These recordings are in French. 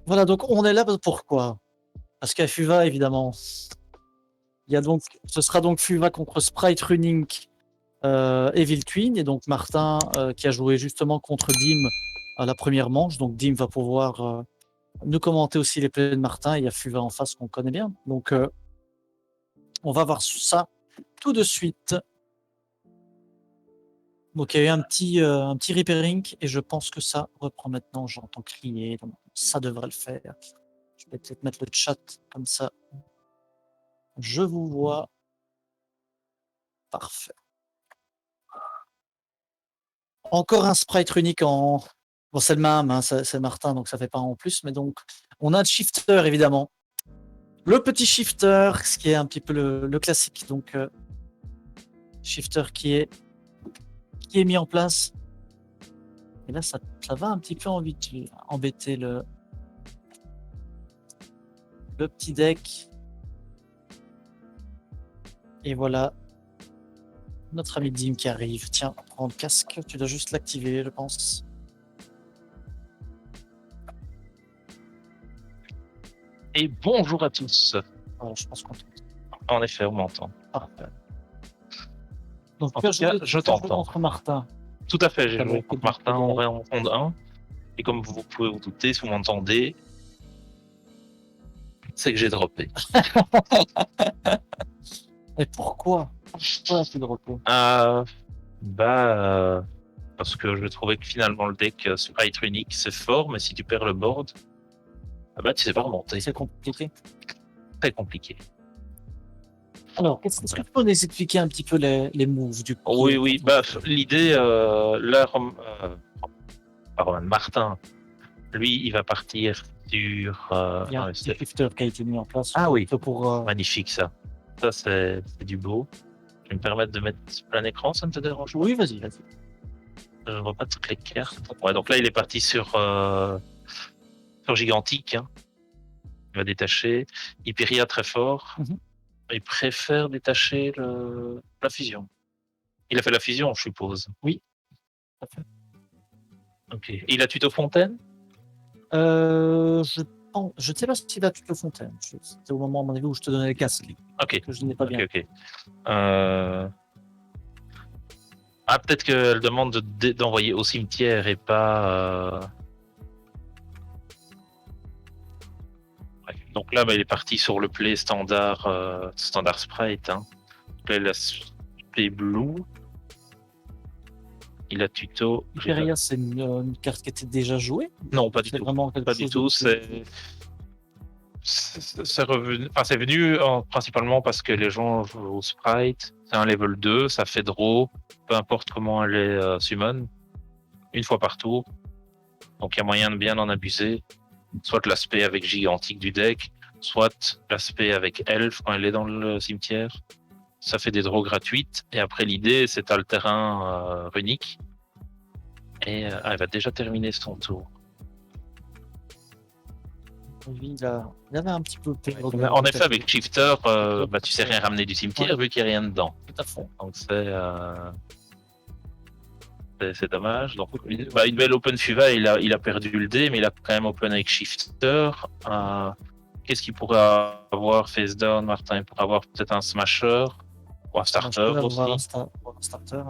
Voilà, donc on est là pourquoi? Parce qu'il y a Fuva, évidemment. Ce sera donc Fuva contre Sprite Running Evil Twin, et donc Martin qui a joué justement contre Dim à la première manche. Donc Dim va pouvoir nous commenter aussi les plays de Martin. Il y a Fuva en face qu'on connaît bien. Donc on va voir ça tout de suite. Donc il y a eu un petit repairing et je pense que ça reprend maintenant. J'entends crier, donc ça devrait le faire. Je vais peut-être mettre le chat comme ça. Je vous vois. Parfait. Encore un sprite unique en. Bon, c'est le même, hein, c'est Martin, donc ça fait pas en plus. Mais donc, on a le shifter évidemment. Le petit shifter, ce qui est un petit peu le classique. Donc, shifter qui est mis en place. Et là, ça va un petit peu embêter le petit deck. Et voilà, notre ami Dim qui arrive. Tiens, prends le casque, tu dois juste l'activer, je pense. Et bonjour à tous. Alors, je pense qu'on En effet, on m'entend. Parfait. Donc, en tout cas, je t'entends. Contre Martin. Tout à fait, j'ai joué contre Martin en ronde 1. Et comme vous pouvez vous douter, si vous m'entendez, c'est que j'ai droppé. Et pourquoi tu droppé parce que je trouvais que finalement le deck Sprite Unique c'est fort, mais si tu perds le board, tu sais pas remonter. C'est compliqué. Très compliqué. Alors, est-ce que tu peux nous expliquer un petit peu les moves du coup? Oui. L'idée, Roman Martin, lui, il va partir sur. Il y a un petit shifter qui a été mis en place. Ah oui, pour, magnifique ça. Ça, c'est du beau. Je vais me permettre de mettre plein écran, ça ne te dérange pas? Oui, vas-y. Je ne vois pas toutes les cartes. Ouais, donc là, il est parti sur Gigantique. Hein. Il va détacher. Hyperia très fort. Il préfère détacher la fusion. Il a fait la fusion, je suppose. Oui. Ok. Et il a tuto Fontaine? Je ne sais pas s'il a tuto Fontaine. C'était au moment, à mon avis, où je te donnais les casques. Ok. Que je n'ai pas bien. Ok. Peut-être qu'elle demande d'envoyer au cimetière et pas. Donc là, il est parti sur le play standard sprite. Hein. Là, il a play blue. Il a tuto. Hyperia, c'est une carte qui était déjà jouée? Non, pas du tout. Vraiment pas du tout. C'est revenu. Enfin, c'est venu principalement parce que les gens jouent au sprite. C'est un level 2, ça fait draw. Peu importe comment elle est summon. Une fois par tour. Donc il y a moyen de bien en abuser. Soit l'aspect avec gigantique du deck, soit l'aspect avec elf quand elle est dans le cimetière. Ça fait des draws gratuites. Et après, l'idée, c'est à le terrain runique. Et elle va déjà terminer son tour. Oui, il avait un petit peu perdu. En effet, avec Shifter, tu sais rien ramener du cimetière vu qu'il n'y a rien dedans. Tout à fait. Donc c'est dommage. Donc, une belle open Fuva, il a perdu le dé, mais il a quand même open avec Shifter. Qu'est-ce qu'il pourrait avoir face down, Martin? Il pourrait avoir peut-être un smasher ou un starter aussi. Un starter, hein,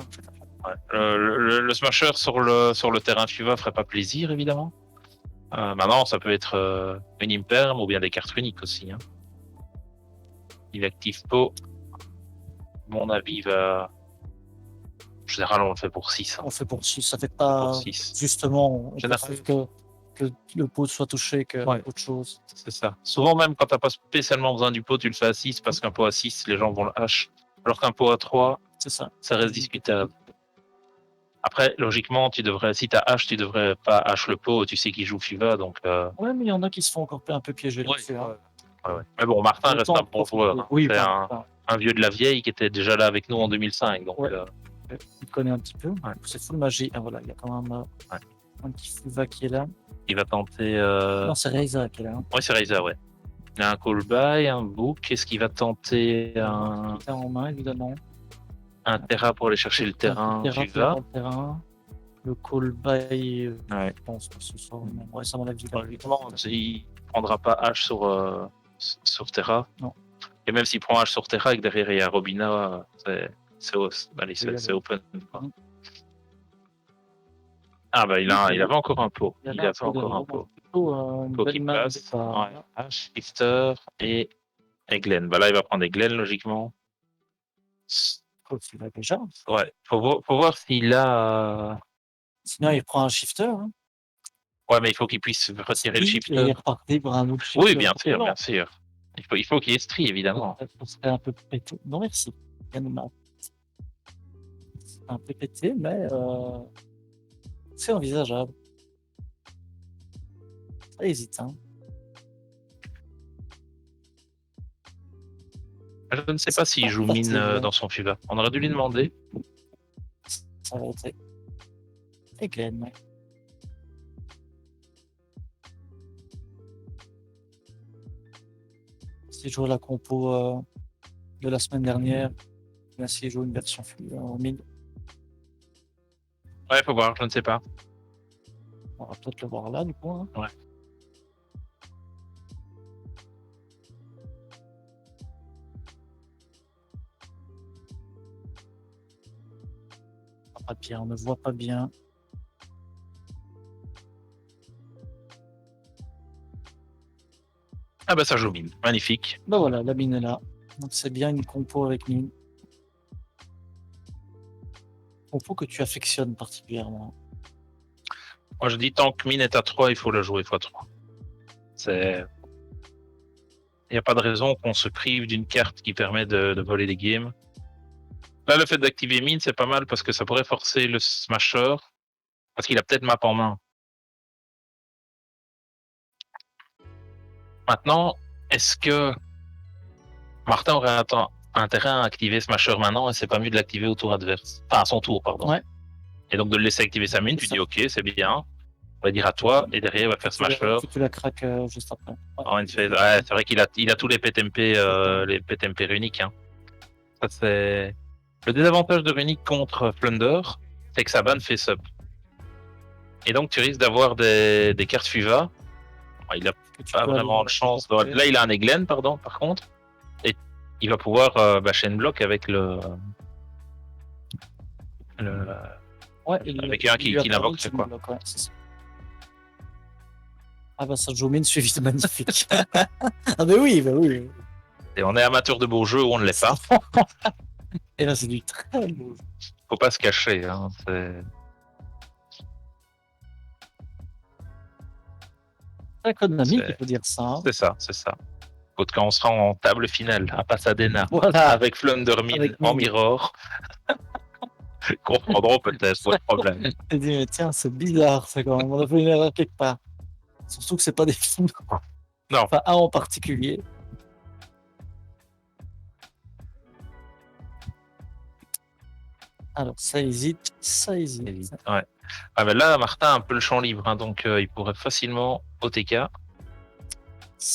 le smasher sur le terrain Fuva ferait pas plaisir, évidemment. Maintenant, ça peut être une imperm ou bien des cartes uniques aussi. Hein. Il active pas. Mon avis, va. En général, on le fait pour 6. Hein. On fait pour 6. Ça fait pas. Justement, on préfère que le pot soit touché que autre chose. C'est ça. Souvent, même quand tu n'as pas spécialement besoin du pot, tu le fais à 6 parce qu'un pot à 6, les gens vont le H. Alors qu'un pot à 3, ça reste discutable. Après, logiquement, si tu as H, tu devrais pas H le pot, tu sais qu'il joue Fuva, donc. Ouais, mais il y en a qui se font encore un peu piéger là-dessus. Ouais. Mais bon, Martin reste un bon joueur. Oui, c'est un vieux de la vieille qui était déjà là avec nous en 2005. Donc, il connaît un petit peu. C'est full magie. Ah, voilà, il y a quand même un petit Fuva qui est là. Il va tenter. Non, c'est Reza qui est là. Hein. Oui, c'est Reza, ouais. Il a un call-by, un book. Est-ce qu'il va tenter un. En main, évidemment. Un terrain pour aller chercher le terrain. Fuva. le call by, Ouais. je pense que ce soit. Ouais, ça m'en a dit. Logiquement, il prendra pas H sur Terra. Non. Et même s'il prend H sur Terra et que derrière il y a Robina, allez, c'est open. Quoi. Mhm. Ah bah il avait encore un pot. Il avait encore un pot. Plutôt une Pot belle qui main de place. départ. Ouais. H, Shifter et Glenn. Bah là il va prendre Glenn logiquement. Oh, tu l'as déjà. Ouais. Faut voir s'il a. Sinon, il prend un shifter. Hein. Ouais, mais il faut qu'il puisse retirer le Et shifter. il est reparti pour un autre shifter. Oui, bien sûr, bien sûr. Il faut qu'il y ait Stri, évidemment. Ça serait un peu pété. Non, merci. Un peu pété, mais c'est envisageable. Ça hésite. Hein. Je ne sais pas s'il joue mine dans son FUVA. On aurait dû lui demander. Ça va être. Et Glenn, ouais. S'il joue la compo de la semaine dernière, là, s'il joue une version en mid, Ouais, faut voir, je ne sais pas. on va peut-être le voir là, du coup. Hein. Ouais. Pas bien, on ne voit pas bien. Ah bah ça joue mine, magnifique. Ben voilà, la mine est là. Donc c'est bien une compo avec mine. Compo que tu affectionnes particulièrement. Moi je dis tant que mine est à 3, il faut le jouer x3. Il n'y a pas de raison qu'on se prive d'une carte qui permet de voler des games. Là, le fait d'activer mine, c'est pas mal parce que ça pourrait forcer le smasher. Parce qu'il a peut-être map en main. Maintenant, est-ce que Martin aurait intérêt à activer Smasher maintenant et c'est pas mieux de l'activer au tour adverse? Enfin, à son tour, pardon. Ouais. Et donc de le laisser activer sa mine, tu dis ok, c'est bien. On va dire à toi, et derrière, il va faire Smasher. Tu la craques juste après. Ouais. En phase. Ouais, c'est vrai qu'il a tous les PTMP, les PTMP runiques. Hein. Ça, c'est... Le désavantage de runique contre Plunder, c'est que sa ban fait sub. Et donc tu risques d'avoir des cartes FUVA. Il a pas vraiment de chance. Là, il a un Eglen, pardon, par contre. Et il va pouvoir chain block avec ouais, avec un qui l'invoque, c'est quoi. Ouais, ah bah ça joue mine suivi de magnifique. Ah bah oui, bah oui. Et on est amateur de beaux jeux ou on ne l'est pas. Et là c'est du très beau jeu. Faut pas se cacher. Hein, c'est très économique, il faut dire ça. Hein. C'est ça, c'est ça. Quand on sera en table finale à Pasadena, voilà. avec Flundermine en mirror, comprendront peut-être votre problème. Je dis, mais tiens, c'est bizarre, ça quand même. On a fait une erreur quelque part. Surtout que c'est pas des fous. Non. Enfin, un en particulier. Alors, ça hésite, ça hésite. Ouais. Ah ben là, Martin a un peu le champ libre, hein, donc il pourrait facilement OTK.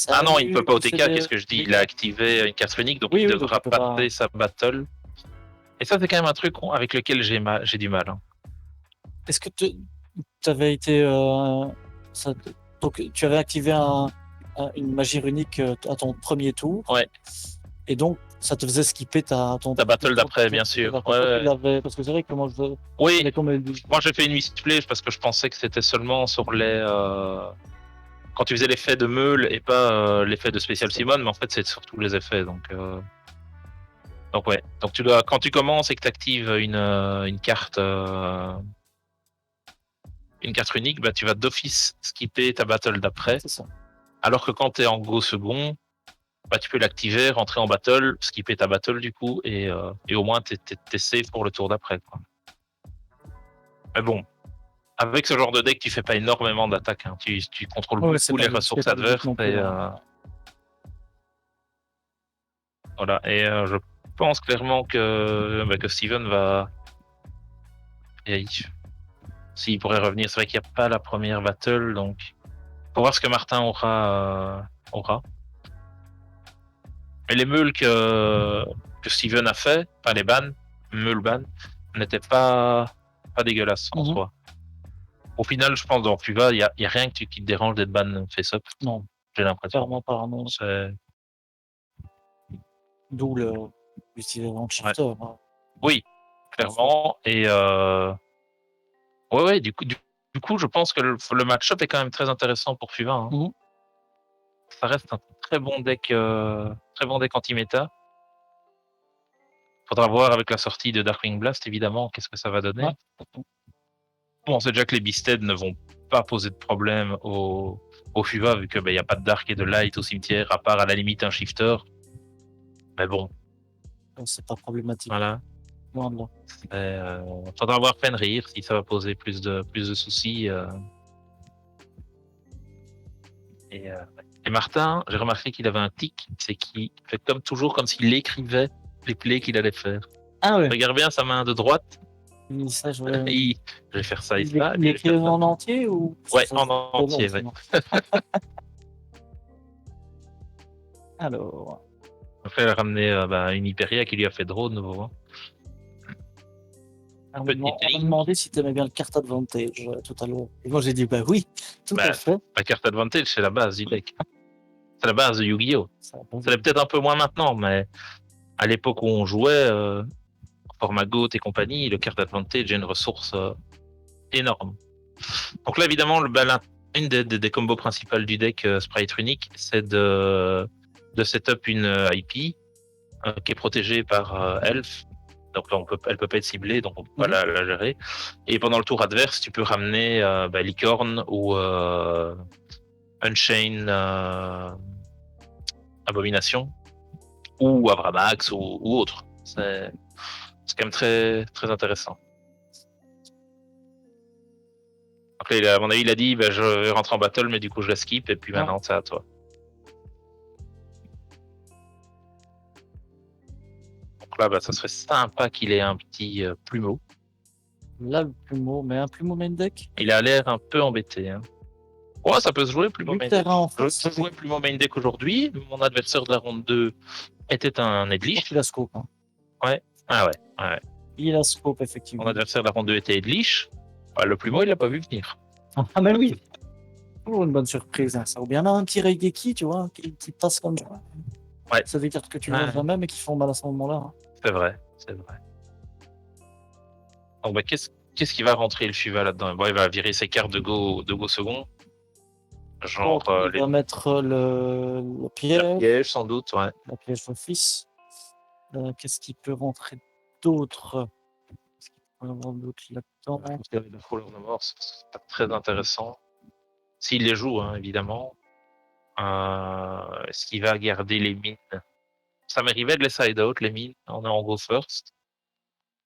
Ah non, il ne peut pas OTK, qu'est-ce que je dis? Il a activé une carte runique, donc il devra passer sa battle. Et ça, c'est quand même un truc avec lequel j'ai du mal. Hein. Est-ce que tu avais été... donc, tu avais activé une magie runique à ton premier tour. Ouais. Et donc, ça te faisait skipper ta battle d'après, bien sûr. Ouais. Parce que c'est vrai que moi, oui, moi j'ai fait une misplay parce que je pensais que c'était seulement sur les... Quand tu faisais l'effet de meule et pas l'effet de spécial Simon, mais en fait c'est sur tous les effets. Donc ouais. Donc quand tu commences et que tu actives une carte unique, bah, tu vas d'office skipper ta battle d'après. C'est ça. Alors que quand tu es en go second, bah, tu peux l'activer, rentrer en battle, skipper ta battle du coup, et au moins t'es safe pour le tour d'après. Mais bon, avec ce genre de deck, tu fais pas énormément d'attaques. Hein. Tu contrôles beaucoup les ressources adverses. Voilà. Et je pense clairement que Steven va... S'il pourrait revenir, c'est vrai qu'il n'y a pas la première battle, donc faut voir ce que Martin aura. Mais les meules que Steven a fait, enfin les bans, meules ban, n'étaient pas dégueulasses en soi. Au final, je pense dans FUVA, il y a rien qui te dérange d'être ban face-up. Non, J'ai l'impression. clairement pas. Non. C'est- D'où l'utilisation de shifter. Hein. Oui, clairement. Et ouais, du coup, je pense que le match-up est quand même très intéressant pour FUVA. Hein. Mhm. Ça reste un très bon deck anti-méta. Faudra voir avec la sortie de Darkwing Blast, évidemment, qu'est-ce que ça va donner. Ouais. Bon, on sait déjà que les Beasted ne vont pas poser de problème au FUVA, vu qu'il n'y a pas de Dark et de Light au cimetière, à part à la limite un Shifter. Mais bon, C'est pas problématique. voilà. Loin de là. Faudra voir Fenrir si ça va poser plus de soucis. Et Martin, j'ai remarqué qu'il avait un tic, c'est qu'il fait comme toujours, comme s'il écrivait les plays qu'il allait faire. Ah ouais. Regarde bien sa main de droite. Ça, je vais faire ça et ça. Il écrit en entier ou Ouais, ça, en entier, long, ouais. Alors. Après, il a ramené une Hyperia qui lui a fait draw de nouveau. Hein. On m'a demandé si tu aimais bien le carte advantage tout à l'heure. Et moi j'ai dit bah oui, tout à fait. La carte advantage, c'est la base du deck. C'est la base de Yu-Gi-Oh! Ça l'est peut-être un peu moins maintenant, mais à l'époque où on jouait, format GOAT et compagnie, le carte advantage est une ressource énorme. Donc là, évidemment, une des combos principales du deck Sprite Runic, c'est de setup une IP qui est protégée par Elf. Donc là, elle peut pas être ciblée, donc on peut pas la gérer. Et pendant le tour adverse, tu peux ramener Licorne ou Unchain Abomination ou Avramax ou autre. C'est quand même très, très intéressant. Donc là, à mon avis, il a dit je vais rentrer en battle, mais du coup, je la skip et puis maintenant, c'est à toi. Donc là, ça serait sympa qu'il ait un petit plumeau. Là, le plumeau, mais un plumeau main deck. Il a l'air un peu embêté. Hein. Ouais, ça peut se jouer plumeau main deck. Je peux jouer plumeau main deck aujourd'hui. Mon adversaire de la ronde 2 était un Edlich. Il a scope. Hein. Ouais. Ah ouais. Il a scope, effectivement. Mon adversaire de la ronde 2 était Edlich. Le plumeau, il l'a pas vu venir. Ah, mais oui. Toujours une bonne surprise. Hein. Ça ou bien un petit Raigeki, tu vois, qui passe comme ça. Ouais. C'est des cartes que tu vois jamais, mais qui font mal à ce moment-là. Hein. C'est vrai. Donc, qu'est-ce qui va rentrer le FUVA là-dedans? Il va virer ses cartes de go second. Genre. Il va mettre le piège. Le piège, sans doute, ouais. La piège d'office. Qu'est-ce qui peut rentrer d'autre? Qu'est-ce qu'il peut y avoir d'autre là-dedans? Le Fallen No More, c'est pas très intéressant. S'il les joue, hein, évidemment. Est-ce qu'il va garder les mines? Ça m'arrivait de les side out, les mines. On est en go first.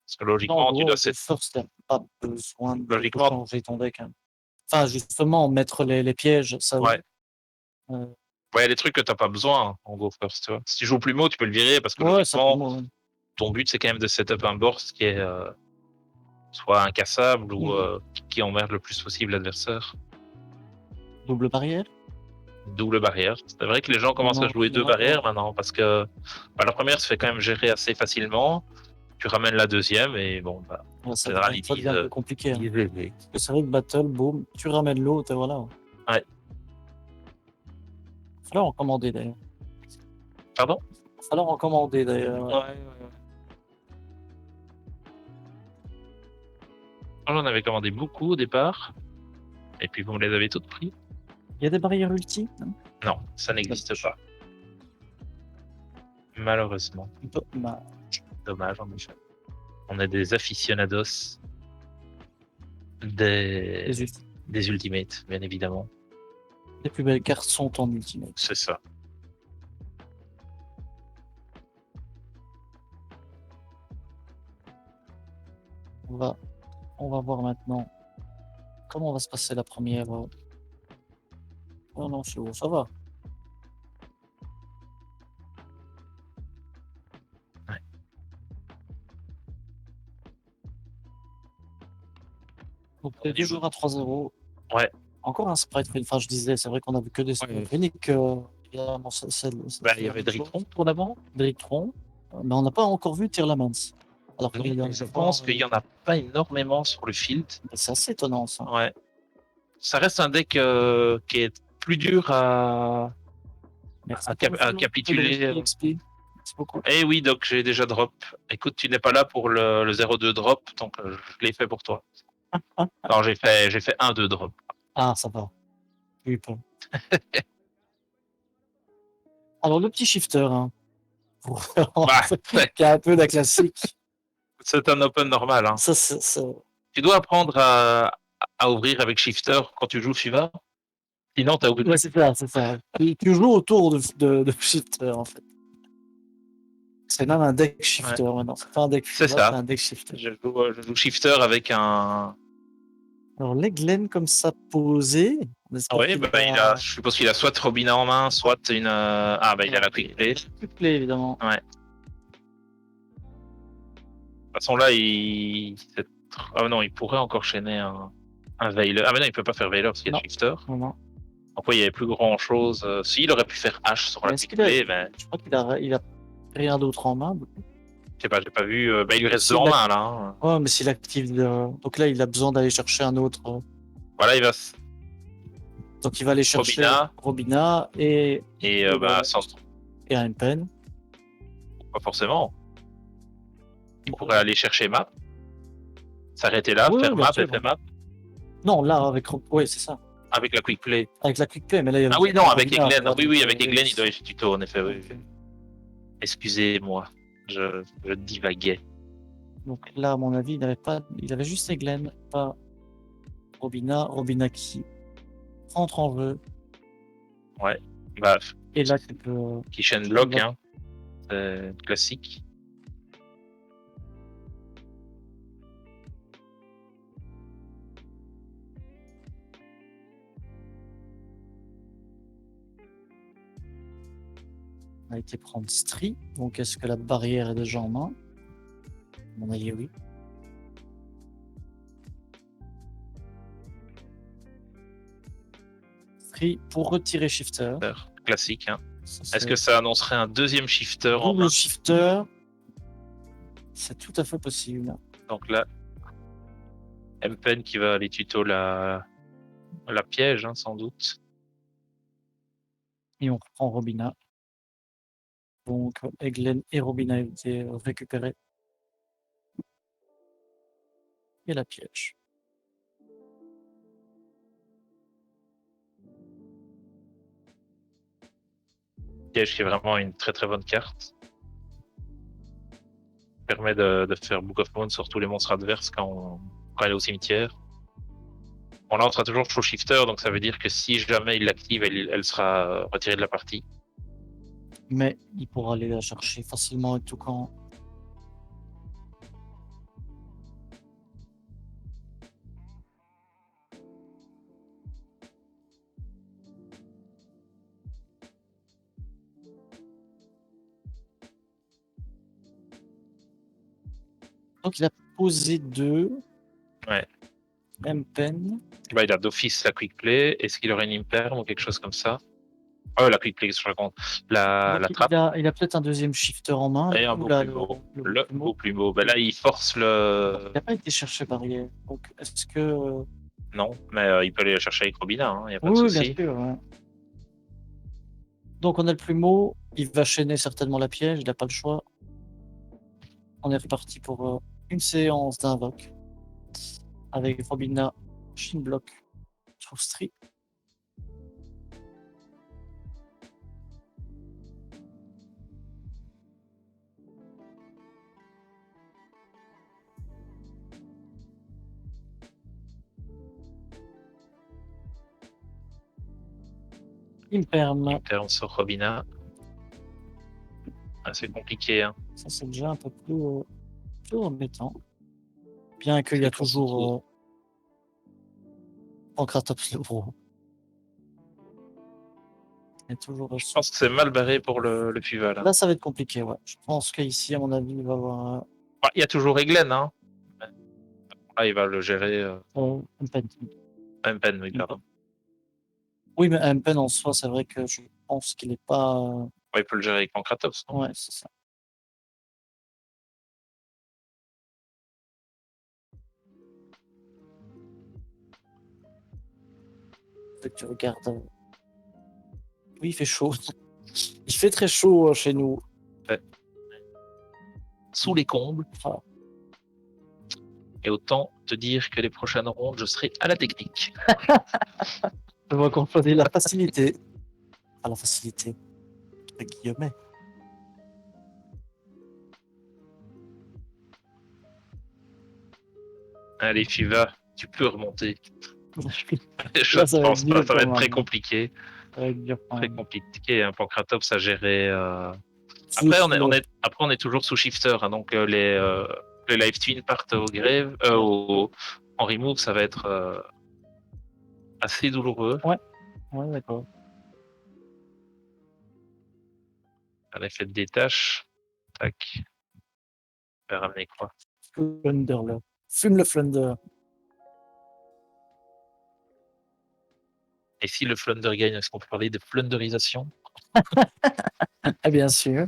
Parce que logiquement, tu dois first, t'as pas besoin de changer ton deck. Hein. Enfin, justement, mettre les pièges, ça. Ouais. Il y a des trucs que t'as pas besoin en go first. Tu vois. Si tu joues Plumeau, tu peux le virer parce que logiquement, ton but c'est quand même de setup un burst qui est soit incassable ou qui emmerde le plus possible l'adversaire. Double barrière. C'est vrai que les gens commencent à jouer 2 barrières maintenant parce que la première se fait quand même gérer assez facilement. Tu ramènes la deuxième et bon, ça devient un peu compliqué. Hein. C'est vrai que battle, boom, tu ramènes l'autre et voilà. Ouais. Il va falloir en commander d'ailleurs. Pardon? Il va falloir en commander d'ailleurs. Ouais. J'en avais commandé beaucoup au départ. Et puis vous me les avez toutes pris. Il y a des barrières ulti? Non, ça n'existe pas. Malheureusement. Dommage, en effet. On est des aficionados des ultimates, bien évidemment. Les plus belles cartes sont en ultimate. C'est ça. On va voir maintenant comment va se passer la première. Oh non, c'est bon, ça va. Ouais. Donc, des joueurs à 3-0. Ouais. Encore un sprite. Enfin, je disais, c'est vrai qu'on a vu que des sprites uniques. Il y avait Drictron pour d'abord. Drictron. Mais on n'a pas encore vu Tirlamans. Alors je pense qu'il n'y en a pas énormément sur le field. C'est assez étonnant ça. Ouais. ça reste un deck qui est plus dur Merci à, pour le à follow, capituler. Frédéric XP. Merci beaucoup. Eh oui, donc j'ai déjà drop. Écoute, tu n'es pas là pour le 0-2 drop, donc je l'ai fait pour toi. Non, j'ai fait 1-2 drop. Ah, ça va. J'ai eu peur. Alors, le petit shifter, hein, pour Bah, qui a un peu de classique. c'est un open normal. Hein. Ça, Tu dois apprendre à ouvrir avec shifter quand tu joues suivant. Sinon, t'as oublié. Ouais, c'est ça, c'est ça. Tu joues autour de shifter, en fait. C'est même un deck shifter maintenant. C'est pas un deck C'est feeder, c'est ça. un deck shifter. Je joue shifter avec un. Alors, les Glen comme ça posé. On espère Oui, qu'il bah, va... je suppose qu'il a soit Robina en main, soit une. Ah, bah, il a la quick play. Quick play, évidemment. Ouais. De toute façon, là, ah non, il pourrait encore chaîner un Veiler. Ah, mais non, il peut pas faire Veiler s'il y a Non. shifter. Non. Donc, oui, il n'y avait plus grand chose. S'il aurait pu faire H sur la Est-ce quick qu'il a... play, ben, Je crois qu'il a rien d'autre en main. je sais pas, j'ai pas vu. Bah, il lui reste deux S'il en a- main, là. Hein. Ouais, mais s'il active... Donc là, il a besoin d'aller chercher un autre... Voilà, il va. Donc il va aller chercher Robina. Robina et Et bah, et un pen. pas forcément. Il pourrait aller chercher map, s'arrêter là, Oui, faire bien map sûr. et faire map Non, là, avec... Oui, c'est ça. avec la quick play. Avec la quick play, mais là, il y a Ah oui, non, avec Robina, Eglen. là, Oui, donc, avec Eglen, il doit être tuto, en effet. Oui. donc, Excusez-moi, je divaguais. donc là, à mon avis, il avait juste Eglen, pas Robina. Robina qui rentre en jeu. Ouais, bah, Et là, tu peux... qui chaîne block, hein. C'est classique. On a été prendre Stri. Donc, est-ce que la barrière est déjà en main? À mon avis, oui. Stri pour retirer Shifter. Classique, hein. Ça, Est-ce que ça annoncerait un deuxième shifter en double main? Shifter, c'est tout à fait possible. Donc là, Mpen qui va aller tuto la piège, hein, sans doute. Et on reprend Robina. Donc, Eglen et Robina ont été récupérés. Et la piège. Piège qui est vraiment une très très bonne carte. Permet de faire Book of Moon sur tous les monstres adverses quand elle est au cimetière. Bon, là, on sera toujours show shifter, donc ça veut dire que si jamais il l'active, elle sera retirée de la partie. Mais il pourra aller la chercher facilement et tout quand. Donc, il a posé 2. Ouais. M-Pen. Bah, il a d'office la quick play. Est-ce qu'il aurait une imperm ou quelque chose comme ça? Oh, la quick play, je raconte. La trappe. Il a peut-être un deuxième shifter en main. Et un beau plumeau. Le beau plumeau. Bah, là, il force le. Il n'a pas été cherché barrière. Donc, est-ce que. Non, mais il peut aller la chercher avec Robina, il n'y a pas de Oui, souci. bien sûr. Ouais. Donc, on a le plumeau. Il va chaîner certainement la piège. Il n'a pas le choix. On est reparti pour une séance d'invoque. Avec Robina, Shinblock, Street. Imperm. Imperm sur Robina. Ah, c'est compliqué, hein. Ça, c'est déjà un peu plus embêtant. Bien qu'il y a toujours Pancratops le gros. Je pense que c'est mal barré pour le Fuval. Là, ça va être compliqué, ouais. Je pense qu'ici, à mon avis, il va y avoir. Il y a toujours Eglen, hein. Là, il va le gérer. Mpen. Mpen, oui, pardon. Oui, mais Mpen en soi, c'est vrai que je pense qu'il n'est pas. Ouais, il peut le gérer avec Pancratops, non? Ouais, c'est ça. que tu regardes. Oui, il fait chaud. Il fait très chaud chez nous. Sous les combles. Ah. Et autant te dire que les prochaines rondes, je serai à la technique. Je vois qu'on choisit la facilité. Ah, la facilité. Avec guillemets. Allez, Fiva, tu peux remonter. Je Là, ça ne va pense être pas, dur ça va quand être très même. compliqué. Ça va être dur quand Très même. compliqué, hein, Pancratops à gérer. Après, on est toujours sous shifter, hein, donc les live twins partent au grève, en remove, ça va être assez douloureux. Ouais, d'accord. Un effet de détache. Tac. On va ramener quoi? Flunder, là. Fume le Flunder. Et si le Flunder gagne, est-ce qu'on peut parler de flunderisation? Ah, bien sûr.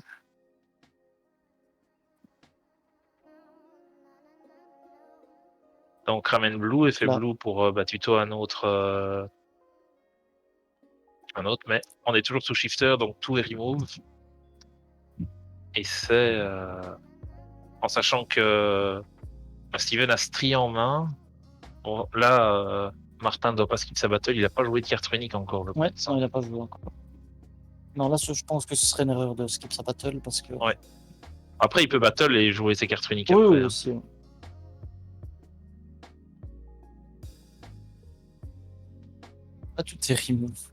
Donc ramène Blue, effet Là. Blue pour tuto un autre, mais on est toujours sous shifter, donc tout est remove. Et c'est en sachant que Steven a Stri en main. Bon, là, Martin ne doit pas skip sa battle, il n'a pas joué de carte unique encore. Ouais, non, il n'a pas joué encore. Non, là, je pense que ce serait une erreur de skip sa battle parce que. Ouais. Après, il peut battle et jouer ses cartes uniques Oui, après. oui, Hein. aussi. Là, tout est remove.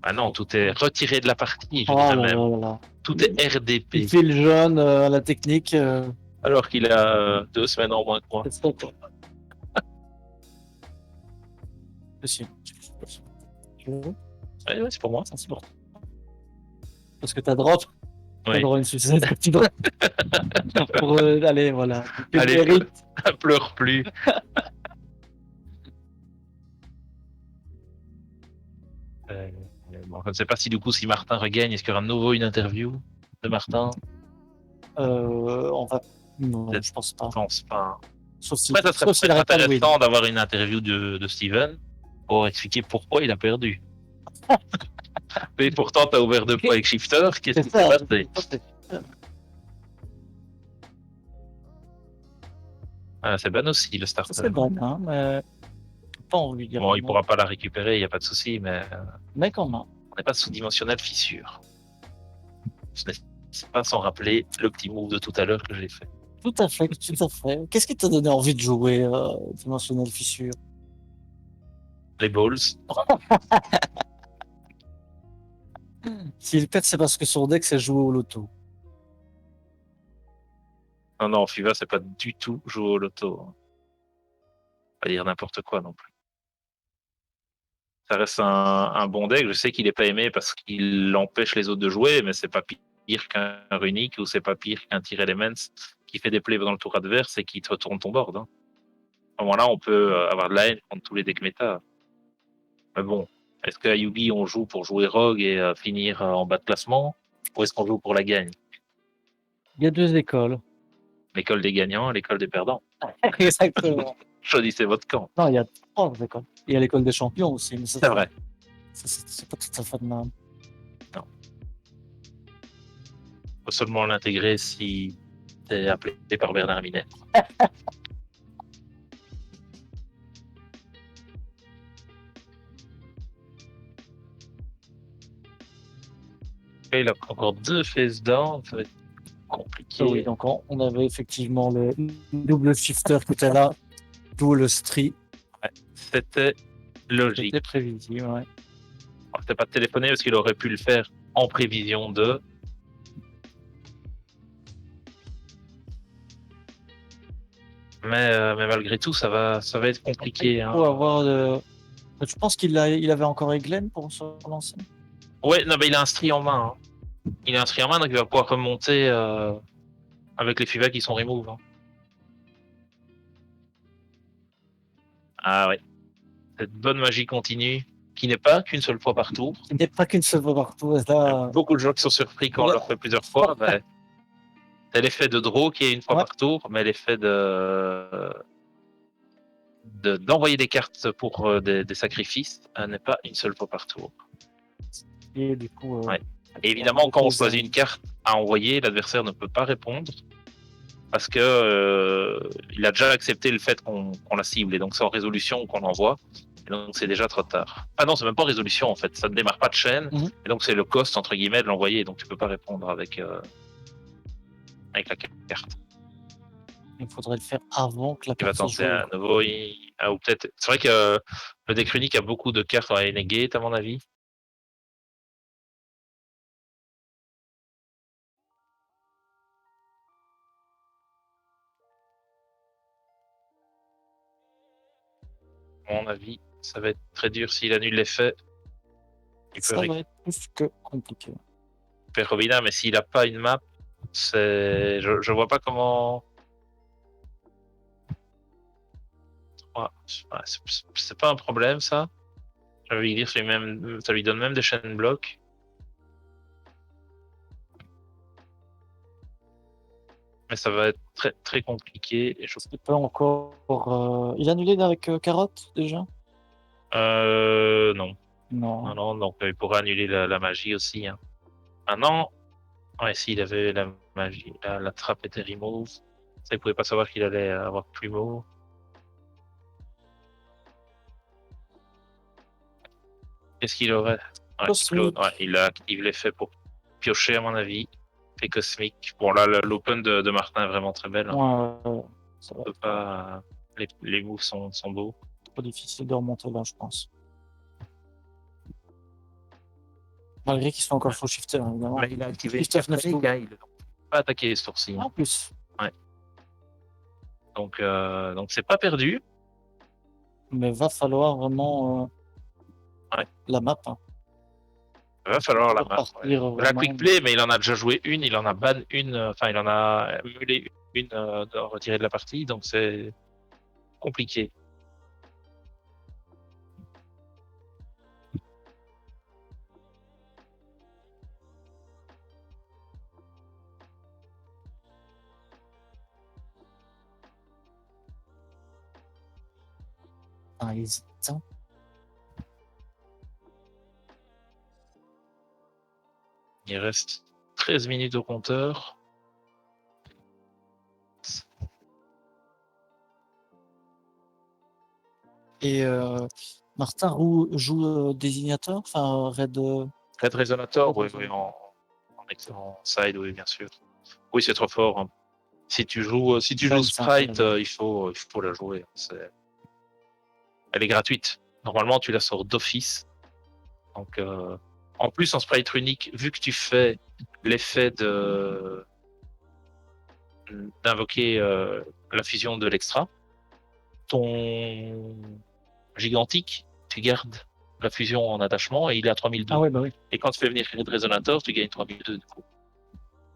Ah non, tout est retiré de la partie, je Oh dirais là même. là là là. Tout est RDP. Il fait le jaune à la technique. Alors qu'il a 2 semaines en moins que moi. C'est ça, quoi. Possible. Ouais, c'est pour moi. Ça, c'est bon. Parce que t'as drop. T'as Oui. droit à une succès. Tu dois. Pour, allez, voilà. Tu Allez, mérites. pleure plus. Bon, je ne sais pas si du coup, si Martin regagne, est-ce qu'il y aura de nouveau une interview de Martin? On va. Non, Peut-être. je pense pas. Je pense pas. Sauf si, Après, ça serait sauf s'il peut-être arrête pas de win. intéressant d'avoir une interview de Steven pour expliquer pourquoi il a perdu. Mais pourtant, tu as ouvert 2 points avec Shifter. Qu'est-ce qui s'est ça. passé? Ah, c'est ban aussi, le Ça, starter. c'est bon, hein, mais. Pas envie de dire. Bon, il pourra pas la récupérer, il n'y a pas de souci, mais Mais quand même. on n'est pas sous-dimensionnel fissure. Ce n'est pas sans rappeler le petit move de tout à l'heure que j'ai fait. Tout à fait, tout à fait. Qu'est-ce qui t'a donné envie de jouer Dimensionnel Fissure? Les balls. S'il perd, c'est parce que son deck s'est joué au loto. Non, Fiva, c'est pas du tout jouer au loto. Pas dire n'importe quoi non plus. Ça reste un bon deck. Je sais qu'il est pas aimé parce qu'il empêche les autres de jouer, mais c'est pas pire qu'un runique ou c'est pas pire qu'un Tyr Elements qui fait des plays dans le tour adverse et qui te retourne ton board. Hein. À ce moment-là, on peut avoir de la haine contre tous les decks méta. Mais bon, est-ce qu'à Yugi, on joue pour jouer Rogue et finir en bas de classement ou est-ce qu'on joue pour la gagne? Il y a deux écoles. L'école des gagnants et l'école des perdants. Exactement. Choisissez votre camp. Non, il y a trois écoles. Il y a l'école des champions aussi. C'est vrai. C'est pas tout à fait de même. Non. Faut seulement l'intégrer si t'es appelé par Bernard Minet. Il a encore 2 phases down, ça va être compliqué. Oui, donc on avait effectivement le double shifter qui était là, d'où le street. Ouais, c'était logique. C'était prévisible, ouais. On s'était pas téléphoné parce qu'il aurait pu le faire en prévision de. Mais malgré tout, ça va être compliqué. Hein. Pour avoir je pense qu'il avait encore Eglen pour se relancer. Ouais, non, mais il a un stri en main. Hein. Il a un stri en main, donc il va pouvoir remonter avec les FIVA qui sont remove. Hein. Ah ouais. Cette bonne magie continue, qui n'est pas qu'une seule fois par tour. Il n'est pas qu'une seule fois partout. Il y Là, a beaucoup de gens qui sont surpris quand on leur fait plusieurs fois. C'est l'effet de draw qui est une fois par tour, mais l'effet de d'envoyer des cartes pour des sacrifices n'est pas une seule fois par tour. Et du coup, Ouais. Et évidemment, quand on dépose choisit un- une carte à envoyer, l'adversaire ne peut pas répondre parce que il a déjà accepté le fait qu'on la cible et donc c'est en résolution qu'on l'envoie. Et donc c'est déjà trop tard. Ah non, c'est même pas en résolution en fait, ça ne démarre pas de chaîne. Mhm. Et donc c'est le cost entre guillemets de l'envoyer, donc tu peux pas répondre avec la carte. il faudrait le faire avant que la Tu vas carte soit tenter jouée. à nouveau, ou peut-être. C'est vrai que le deck runique a beaucoup de cartes à Renegade à mon avis. À mon avis, ça va être très dur s'il annule l'effet. Il peut Ça va être plus que compliqué. récupérer Robina, mais s'il a pas une map, je vois pas comment. Ouais, c'est pas un problème ça. J'avais dire ça lui donne même des chaînes blocs. Mais ça va être très très compliqué. Et Il peut encore. Il a annulé avec Carotte déjà? Non. Non. Non, donc il pourra annuler la magie aussi. Hein. Maintenant, ouais, s'il avait la magie, la trappe était remove. Ça, il pouvait pas savoir qu'il allait avoir Primo. Qu'est-ce qu'il aurait? Ouais, Cosmic. ouais, il active l'effet pour piocher, à mon avis. Fait cosmique. Bon, là, l'open de Martin est vraiment très belle. Hein. Ouais, ça va On peut être pas... les moves sont beaux. trop difficile de remonter là, je pense. Malgré qu'il soit encore full shifter, évidemment. Mais il a activé Shifter 9 panique, hein, il ne peut pas attaquer ce tour-ci. En plus. Ouais. Donc c'est pas perdu. Mais va falloir vraiment Ouais. la map. Hein. Il va falloir la map. Ouais. La Vraiment. quick play, mais il en a déjà joué une, il en a ban une, enfin il en a meulé une de retirer de la partie, donc c'est compliqué. Ah, hésite. Hein. Il reste 13 minutes au compteur. Et Martin joue désignateur, enfin Red. Red Resonator, Red oui, en excellent side, oui, bien sûr. Oui, c'est trop fort. Hein. Si tu joues Ben, Sprite, il faut la jouer. Elle est gratuite. Normalement, tu la sors d'office. Donc, en plus, en Sprite unique, vu que tu fais l'effet d'invoquer la fusion de l'extra, ton gigantique, tu gardes la fusion en attachement et il est à 3002. Ah ouais, bah oui. Et quand tu fais venir Red Resonator, tu gagnes 3002 du coup.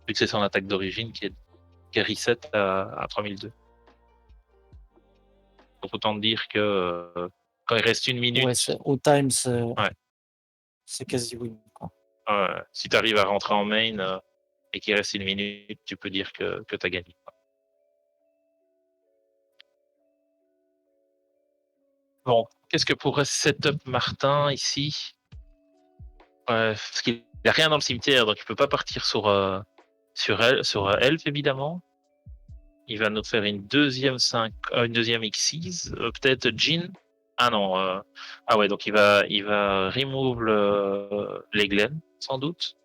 Vu que c'est son attaque d'origine qui est reset à 3002. Donc autant te dire que quand il reste une minute, Ouais, au time, ouais. c'est quasi win. Quoi. Si tu arrives à rentrer en main et qu'il reste une minute, tu peux dire que tu as gagné. Bon, qu'est-ce que pourrait setup Martin ici? Parce qu'il n'a rien dans le cimetière, donc il peut pas partir sur Elf évidemment. Il va nous faire une deuxième X6, peut-être Jin. Ah non, ah ouais, donc il va remove les Glen, sans doute.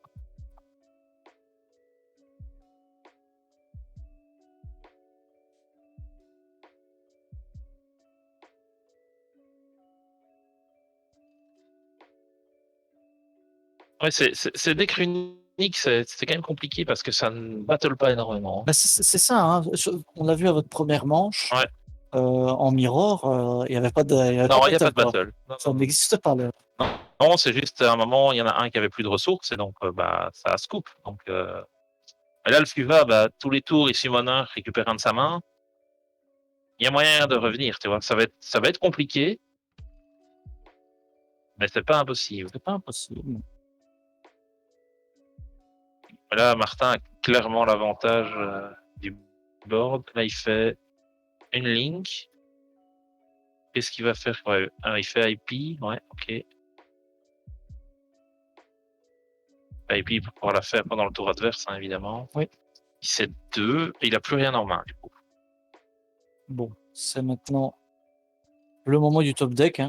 Ouais, c'est deck runique, c'est quand même compliqué parce que ça ne battle pas énormément. Bah, c'est ça, hein. On l'a vu à votre première manche. Ouais. En mirror, il n'y avait pas de. Non, il n'y a pas de battle. Ça n'existe pas. Là. Non, c'est juste à un moment, il y en a un qui avait plus de ressources et donc ça scoop. Donc et là, le Fuva, tous les tours, il summon un, récupère un de sa main. Il y a moyen de revenir, tu vois. Ça va être compliqué, mais c'est pas impossible. C'est pas impossible. Là, Martin a clairement l'avantage du board. Là, il fait une link. Qu'est-ce qu'il va faire? Ouais, il fait IP, ouais, ok. IP pour pouvoir la faire pendant le tour adverse, hein, évidemment. Oui. 17-2, et il a plus rien en main, du coup. Bon, c'est maintenant le moment du top deck. Hein.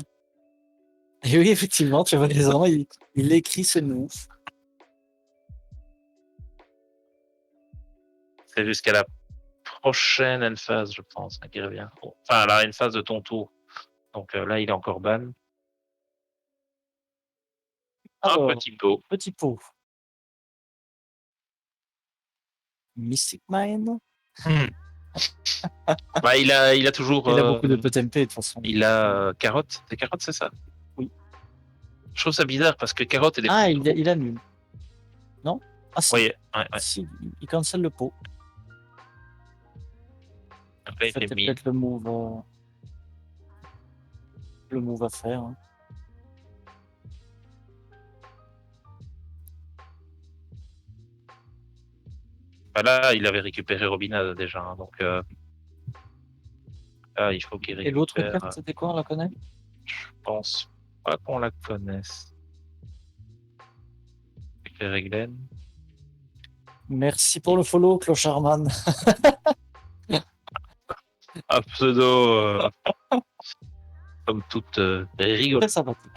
Et oui, effectivement, tu vois raison, il écrit ce move. C'est jusqu'à la prochaine end phase, je pense, hein, qui revient. Bon, enfin, la end phase de ton tour. Donc là, il est encore ban. Alors, Un petit pot. petit pot. Mystic Mine. Bah, il a toujours. Il a beaucoup de PTMP de toute façon. Il a carotte. C'est carotte, c'est ça? Oui. Je trouve ça bizarre parce que carotte est des. Ah, il annule. Non? Ah si. Oui, ouais. Si, il cancel le pot. Après, C'était peut-être le move à faire. Hein. Bah là, il avait récupéré Robina déjà, hein, donc là, il faut qu'il récupère. Et l'autre carte, c'était quoi? On la connaît? Je pense pas qu'on la connaisse. Récupérer Glen. Merci pour le follow, Clocharman. Un pseudo, comme toute rigolo. Très sympathique.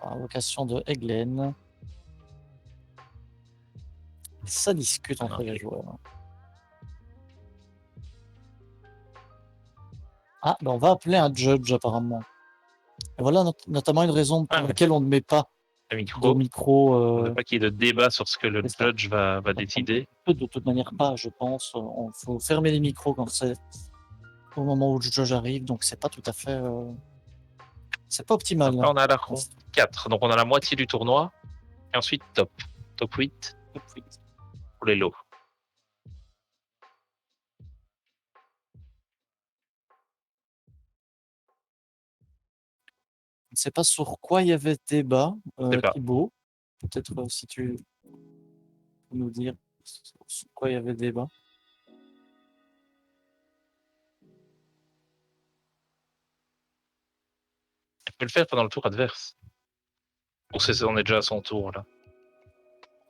Invocation de Eglen. Ça discute entre les joueurs. Ah, ben on va appeler un judge apparemment. Et voilà notamment une raison pour laquelle on ne met pas Le de micro. micro. On ne veut pas qu'il y ait de débat sur ce que le c'est ça. judge va décider. De toute manière pas, je pense. Il faut fermer les micros quand c'est au moment où le judge arrive, donc c'est pas tout à fait. C'est pas optimal. Là, on a la ronde 4, donc on a la moitié du tournoi. Et ensuite, top 8 pour les lots. Je ne sais pas sur quoi il y avait débat, sais pas. Thibaut. Peut-être si tu peux nous dire sur quoi il y avait débat. Il peut le faire pendant le tour adverse. Ou on est déjà à son tour là.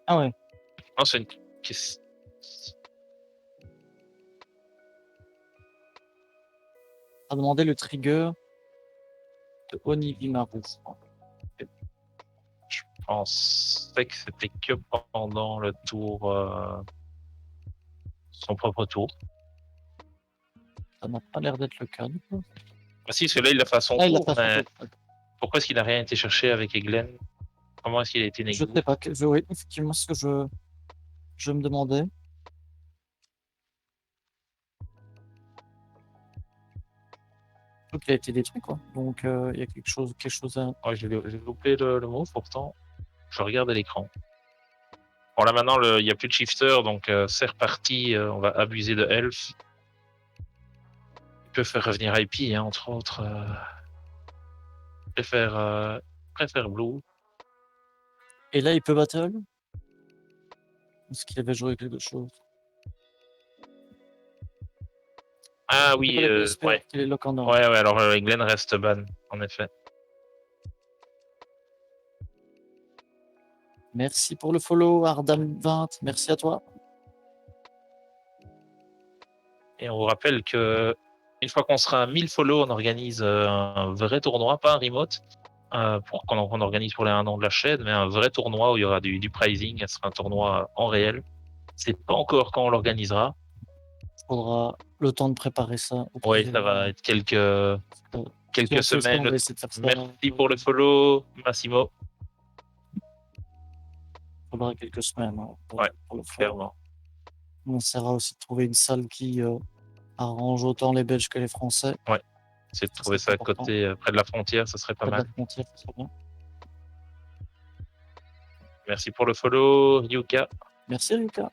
Ah ouais. Non, c'est une question. On a demandé le trigger de Onibimaru. Je pensais que c'était que pendant le tour. Son propre tour. Ça n'a pas l'air d'être le cas. Ah si, parce que là, il a fait à son Ah, il a tour. pas Mais son tour. pourquoi est-ce qu'il n'a rien été cherché avec Eglen? Comment est-ce qu'il a été Je négligé? ne sais pas. Oui, effectivement, ce que je me demandais. Donc il a été détruit quoi. Donc il y a quelque chose à. Ouais, j'ai loupé le move pourtant. Je regarde à l'écran. Bon là maintenant il n'y a plus de shifter, donc c'est reparti. On va abuser de Elf. Il peut faire revenir IP, hein, entre autres. Préfère Blue. Et là il peut battle. Est-ce qu'il avait joué quelque chose? Ah oui, ouais. Il est lock en or. Ouais, alors Glen reste ban, en effet. Merci pour le follow, Ardam20. Merci à toi. Et on vous rappelle que une fois qu'on sera à 1000 follow, on organise un vrai tournoi, pas un remote, pour qu'on organise pour les 1 an de la chaîne, mais un vrai tournoi où il y aura du pricing. Ce sera un tournoi en réel. C'est pas encore quand on l'organisera. Il faudra le temps de préparer ça. Oui, ça va être quelques semaines. Merci pour le follow, Massimo. Il faudra quelques semaines pour le faire. Clairement. On essaiera aussi de trouver une salle qui arrange autant les Belges que les Français. Ouais, c'est de trouver ça à côté, près de la frontière, ça serait pas mal. Près de la frontière, ça serait bien. Merci pour le follow, Yuka. Merci, Yuka.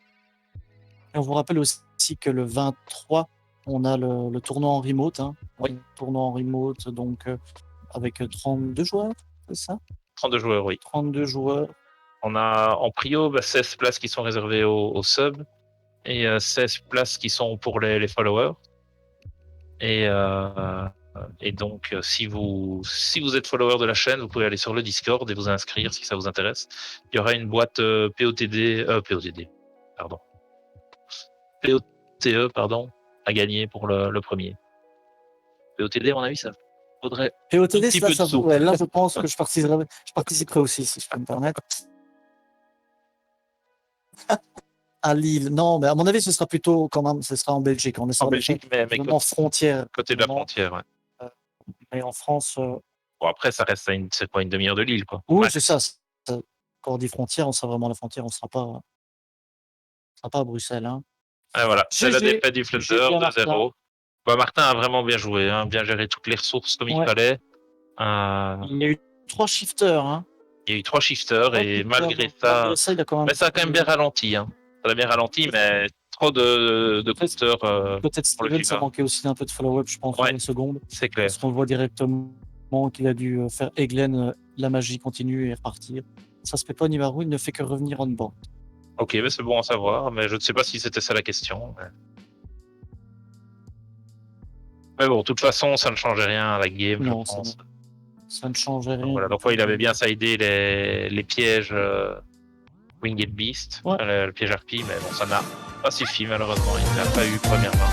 Et on vous rappelle aussi que le 23, on a le tournoi en remote. Hein. Oui. Le tournoi en remote, donc avec 32 joueurs, c'est ça? 32 joueurs, oui. 32 joueurs. On a en prio 16 places qui sont réservées aux subs et 16 places qui sont pour les followers. Et, donc, si vous êtes follower de la chaîne, vous pouvez aller sur le Discord et vous inscrire si ça vous intéresse. Il y aura une boîte POTD, pardon. POTE, pardon, à gagner pour le premier. POTD, à mon avis, ça faudrait POTD, un petit là, peu de sous. ouais, là, je pense que je participerai aussi, si je peux me permettre. À Lille. Non, mais à mon avis, ce sera plutôt quand même, ce sera en Belgique. On est sur En Belgique, mais vraiment frontière. côté de la vraiment. frontière, ouais. Mais en France. Bon, après, ça reste c'est pas une demi-heure de Lille, quoi. Oui, Max. c'est ça. Quand on dit frontière, on sera vraiment à la frontière. On sera pas à Bruxelles. Hein. Et voilà, c'est la GG, défaite du Flutter, GG à 2-0. Bah, Martin a vraiment bien joué, hein, bien géré toutes les ressources comme il Ouais. fallait. Il y a eu 3 shifters. Hein. Il y a eu 3 shifters et malgré Malgré ça, ça, il a quand même. mais ça a quand même bien ralenti. Hein. Ça a bien ralenti, mais trop de coasters Peut-être pour le Steven, ça FIFA. manquait aussi d'un peu de follow-up, je pense, Ouais, une seconde. c'est clair. Parce qu'on le voit directement qu'il a dû faire Eglen, la magie continue et repartir. Ça se fait pas, Nimaru, il ne fait que revenir on board. Ok, mais c'est bon à savoir, mais je ne sais pas si c'était ça la question. Mais bon, de toute façon, ça ne changeait rien à la game, Non, je pense. ça ne changeait rien. Donc, voilà, donc il avait bien sidé les pièges Winged Beast, Ouais. le piège harpie, mais bon, ça n'a pas suffi malheureusement. Il n'a pas eu première main.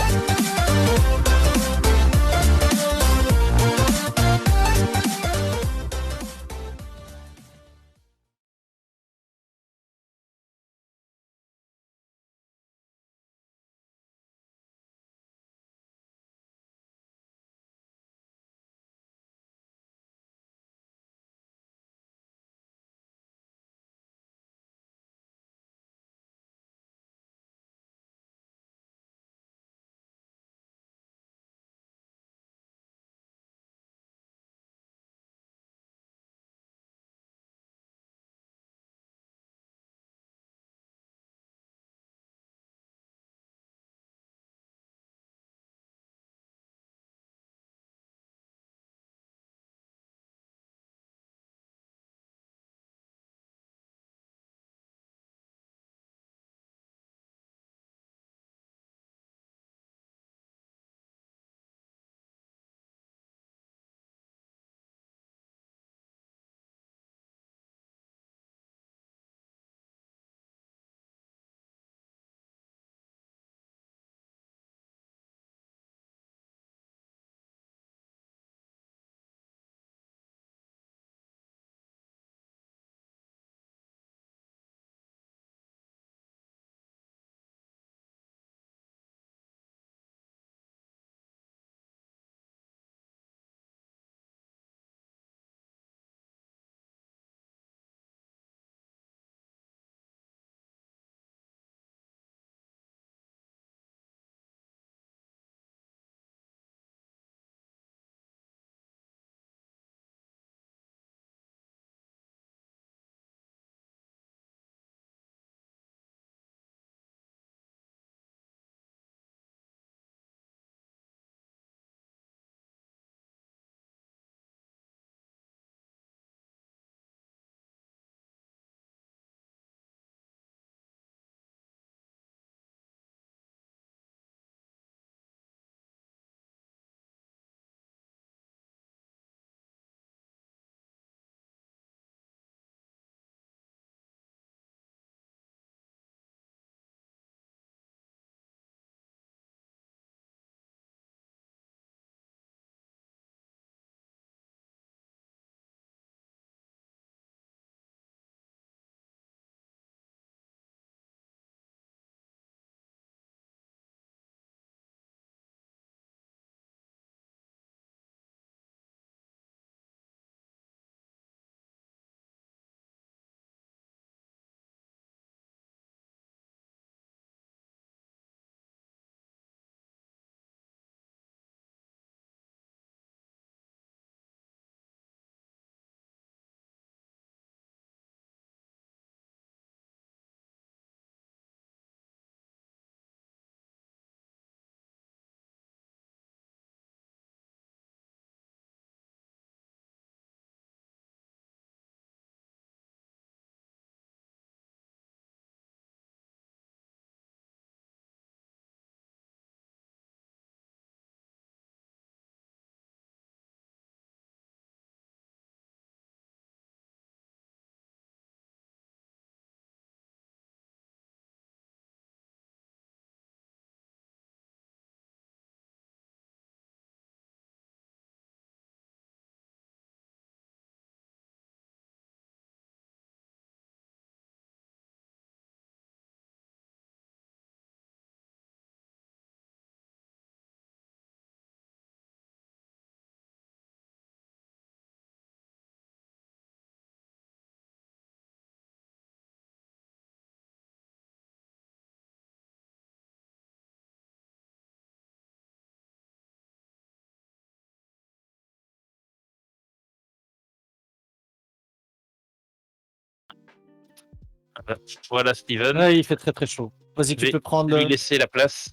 Voilà, Steven. Ouais, il fait très très chaud. Vas-y, Je vais lui laisser la place.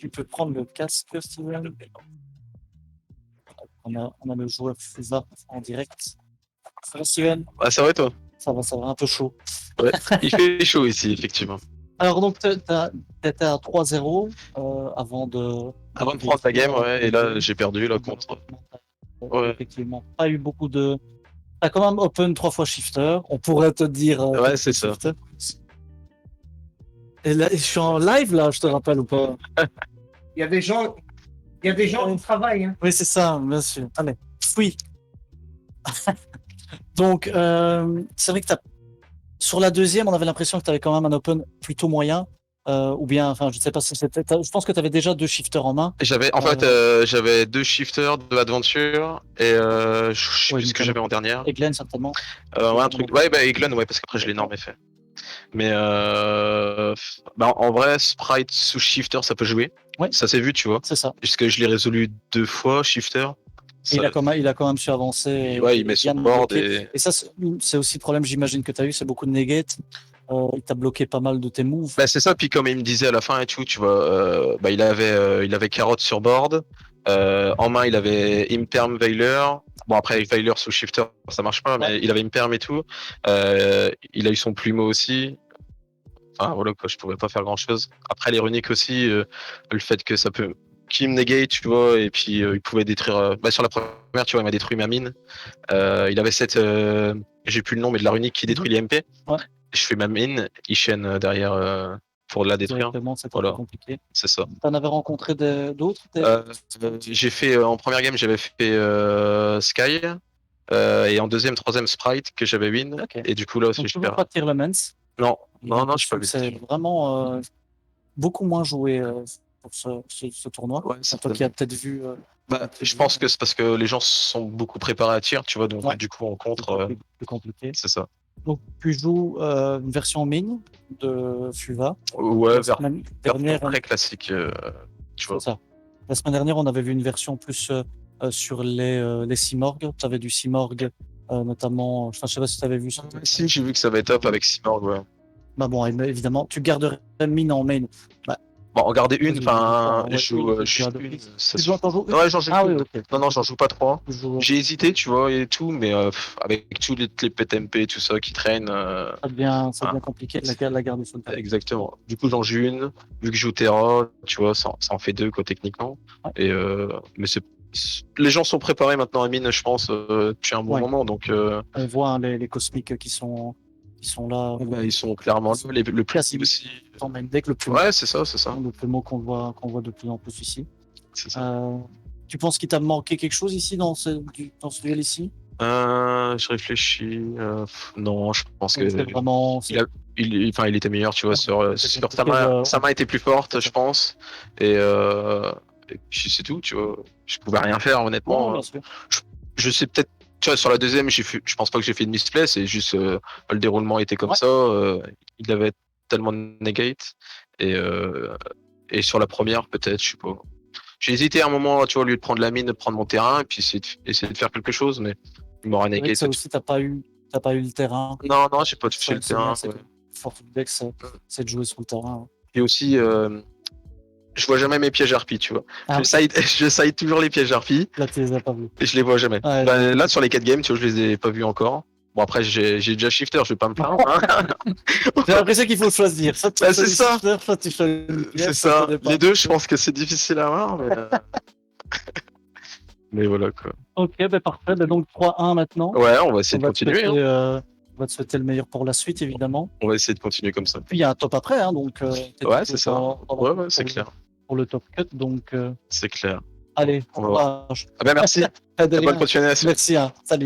tu peux prendre le casque, Steven. On a le joueur FIFA en direct. Ça va, Steven? Ah, ça va et toi? Ça va, un peu chaud. Ouais, il fait chaud ici, effectivement. Alors, donc, t'étais à 3-0 avant de. Avant de prendre la game, ouais, et là, j'ai perdu là contre. Ouais. Effectivement, pas eu beaucoup de. T'as quand même open 3 fois shifter. On pourrait te dire. Ouais, c'est ça. Shifter. Et là, je suis en live là, je te rappelle ou pas? Il y a des gens qui travaillent. Hein. Oui, c'est ça, bien sûr. Allez, oui. Donc, c'est vrai que sur la deuxième, on avait l'impression que tu avais quand même un open plutôt moyen. Ou bien, enfin, je sais pas si c'était. Je pense que tu avais déjà 2 shifters en main. J'avais, en fait, j'avais 2 shifters, 2 adventures, et je sais plus ce que j'avais en dernière. Et Glenn, certainement. Ouais, un truc. Ouais, bah, Eglon, ouais, parce qu'après, je l'ai énorme fait. Mais bah, en vrai, sprite sous shifter, ça peut jouer. Ouais. Ça s'est vu, tu vois. C'est ça. Puisque je l'ai résolu 2 fois, shifter. Et il a quand même su avancer. Ouais, il met sur bien board bloqué. Et ça, c'est aussi le problème, j'imagine, que tu as eu, c'est beaucoup de negate. Il t'a bloqué pas mal de tes moves. Bah, c'est ça, puis comme il me disait à la fin et tout, tu vois, bah, il avait carotte sur board. En main, il avait Imperm Veiler. Bon, après, Veiler sous shifter, ça marche pas, mais il avait Imperm et tout. Il a eu son plumeau aussi. Enfin, voilà, quoi, je pouvais pas faire grand chose. Après, les runiques aussi, le fait que ça peut. Qui me negate, tu vois, et puis il pouvait détruire. Bah, sur la première, tu vois, il m'a détruit ma mine. Il avait cette. J'ai plus le nom, mais de la runique qui détruit les MP. Ouais. Je fais ma mine, il chaîne derrière pour la détruire. Directement, c'est Voilà. compliqué. C'est ça. T'en avais rencontré d'autres J'ai fait en première game, j'avais fait Sky. Et en deuxième, troisième Sprite que j'avais win. Okay. Et du coup, là aussi, donc, je toujours perds. pas de Tirlemans. Non, je pas vu. C'est vraiment beaucoup moins joué pour ce tournoi. Ouais, c'est toi qui as peut-être vu. Bah, je pense que c'est parce que les gens sont beaucoup préparés à tir, tu vois, donc du coup, en contre. Plus compliqué. C'est ça. Donc, tu joues une version mine de FUVA. Ouais, dernière, très classique, tu vois. Ça. La semaine dernière, on avait vu une version plus sur les Simorg. Tu avais du Simorg, notamment. Enfin, je sais pas si tu avais vu ça. Si, j'ai vu que ça va être top avec Simorg, ouais. Bah bon, évidemment, tu garderais mine en main. Bah, bon, en garder une, enfin, je joue une. Tu joues t'en joues Ouais, j'en joue oui, okay. Non, j'en joue pas trop. J'ai hésité, tu vois, et tout, mais avec tous les PTMP, tout ça qui traînent. Ça devient compliqué la garder sur le terrain. Exactement. Du coup, j'en joue une. Vu que je joue Terra, tu vois, ça en fait 2, quoi, techniquement. Ouais. Et, mais les gens sont préparés maintenant à mine, je pense, depuis un bon moment. Donc, on voit les cosmiques qui sont là. Bah, ils sont clairement là. Le plus aussi. Deck, le plus ouais, c'est ça. Le plus mot qu'on voit de plus en plus ici. C'est ça. Tu penses qu'il t'a manqué quelque chose ici dans ce duel ici? Je réfléchis. Non, je pense que vraiment. Il était meilleur, tu vois, sur sa main était plus forte, je pense. Et puis c'est tout, tu vois. Je pouvais rien faire, honnêtement. Bien sûr. Je sais peut-être. Tu vois, sur la deuxième, je pense pas que j'ai fait une misplay, c'est juste le déroulement était comme ça. Il avait tellement de negate. Et sur la première, peut-être, je sais pas. J'ai hésité à un moment, tu vois, au lieu de prendre la mine, de prendre mon terrain, et puis essayer de faire quelque chose, mais il m'aurait negate. Ça aussi, t'as pas eu le terrain. Non, j'ai pas touché le terrain. Fort deck, c'est de jouer sur le terrain. Et aussi, je vois jamais mes pièges harpies, tu vois. Je side toujours les pièges harpies. Là, tu les as pas vus. Et je les vois jamais. Ouais, là, sur les 4 games, tu vois, je les ai pas vus encore. Bon, après, j'ai déjà shifter, je vais pas me plaindre. Hein. J'ai l'impression qu'il faut choisir. C'est ça. C'est ça. Les deux, je pense que c'est difficile à voir, mais. Mais voilà, quoi. Ok, parfait. Donc 3-1 maintenant. Ouais, on va essayer de continuer. On va te souhaiter le meilleur pour la suite, évidemment. On va essayer de continuer comme ça. Puis il y a un top après, hein, donc. Ouais, c'est ça. Ouais, c'est clair. Pour le top cut, donc. C'est clair. Allez, on va voir. Merci. Bonne continuation. Merci, hein. Salut.